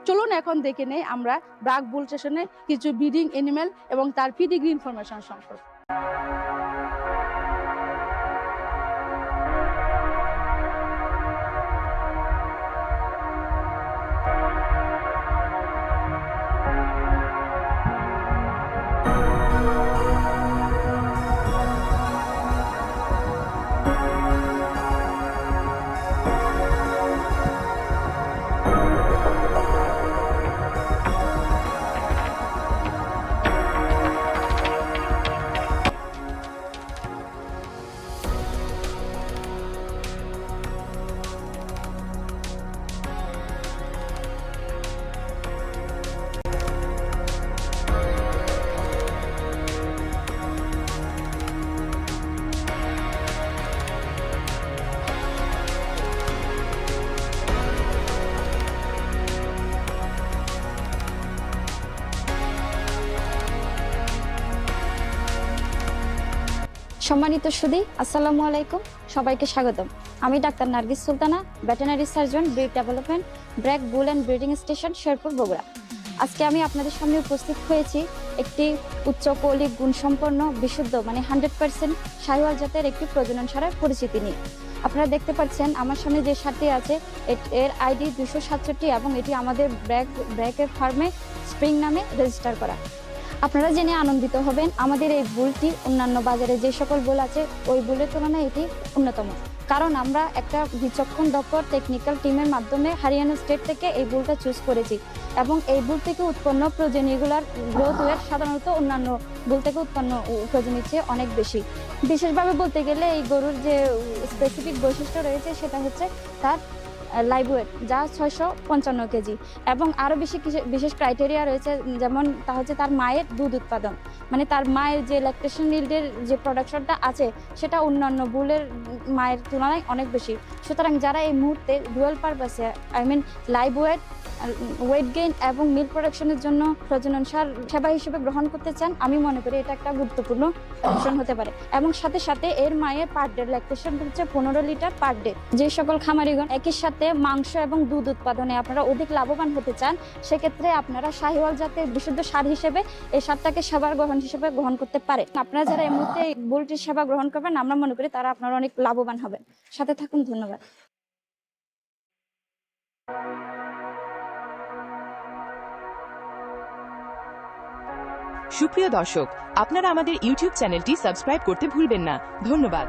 চলুন এখন দেখে নেই আমরা ব্রাক বুল স্টেশনে কিছু ব্রিডিং এনিম্যাল এবং তার পিডিগ্রি ইনফরমেশন সম্পর্কে। সম্মানিত সুধী, আসসালামু আলাইকুম, সবাইকে স্বাগতম। আমি doctor Nargis Sultana, veterinary surgeon, breed development, BRAC bull and breeding station, Sherpur, Bogura. আজকে আমি আপনাদের সামনে উপস্থিত হয়েছি একটি উচ্চ কৌলিক গুণসম্পন্ন বিশুদ্ধ 100% শাহিওয়াল জাতের একটি প্রজনন সারের পরিচিতি নিয়ে। আপনারা দেখতে পাচ্ছেন আমার সামনে যে সারটি আছে এর আইডি 267 এবং এটি আমাদের ব্র্যাকের ফার্মে স্প্রিং নামে রেজিস্টার করা। আপনারা জেনে আনন্দিত হবেন, আমাদের এই বুলটি অন্যান্য বাজারে যে সকল বুল আছে ওই বুলের তুলনায় এটি অন্যতম। কারণ আমরা একটা বিচক্ষণ দক্ষ টেকনিক্যাল টিমের মাধ্যমে হরিয়ানা স্টেট থেকে এই বুলটা চুজ করেছি এবং এই বুল থেকে উৎপন্ন প্রজনীগুলার গ্রোথ ওয়েট সাধারণত অন্যান্য বুল থেকে উৎপন্ন প্রজনীর চেয়ে অনেক বেশি। বিশেষভাবে বলতে গেলে এই গরুর যে স্পেসিফিক বৈশিষ্ট্য রয়েছে সেটা হচ্ছে তার লাইভ ওয়েট, যা 655 কেজি, এবং আরও বিশেষ ক্রাইটেরিয়া রয়েছে, যেমন তা হচ্ছে তার মায়ের দুধ উৎপাদন, মানে তার মায়ের যে ল্যাকটেশন ইল্ডের যে প্রোডাকশনটা আছে সেটা অন্যান্য বুলের মায়ের তুলনায় অনেক বেশি। সুতরাং যারা এই মুহূর্তে ডুয়াল পারপাসে লাইভ ওয়েট গেইন এবং মিল্ক প্রোডাকশনের জন্য প্রজনন সার সেবা হিসেবে গ্রহণ করতে চান, আমি মনে করি এটা একটা গুরুত্বপূর্ণ অপশন হতে পারে। এবং সাথে সাথে এর মায়ের পার ডে ল্যাকটেশন হচ্ছে 15 লিটার পার ডে। যে সকল খামারিগণ একই সাথে মাংস এবং দুধ উৎপাদনে আপনারা অধিক লাভবান হতে চান, সেক্ষেত্রে আপনারা শাহিওয়াল জাতের বিশুদ্ধ সার হিসেবে এই সারটাকে সেবার গ্রহণ হিসেবে গ্রহণ করতে পারে। আপনারা যারা এই মুহূর্তে এই বুলটির সেবা গ্রহণ করবেন, আমরা মনে করি তারা আপনারা অনেক লাভবান হবেন। সাথে থাকুন, ধন্যবাদ। সুপ্রিয় দর্শক, আপনারা আমাদের ইউটিউব চ্যানেলটি সাবস্ক্রাইব করতে ভুলবেন না। ধন্যবাদ।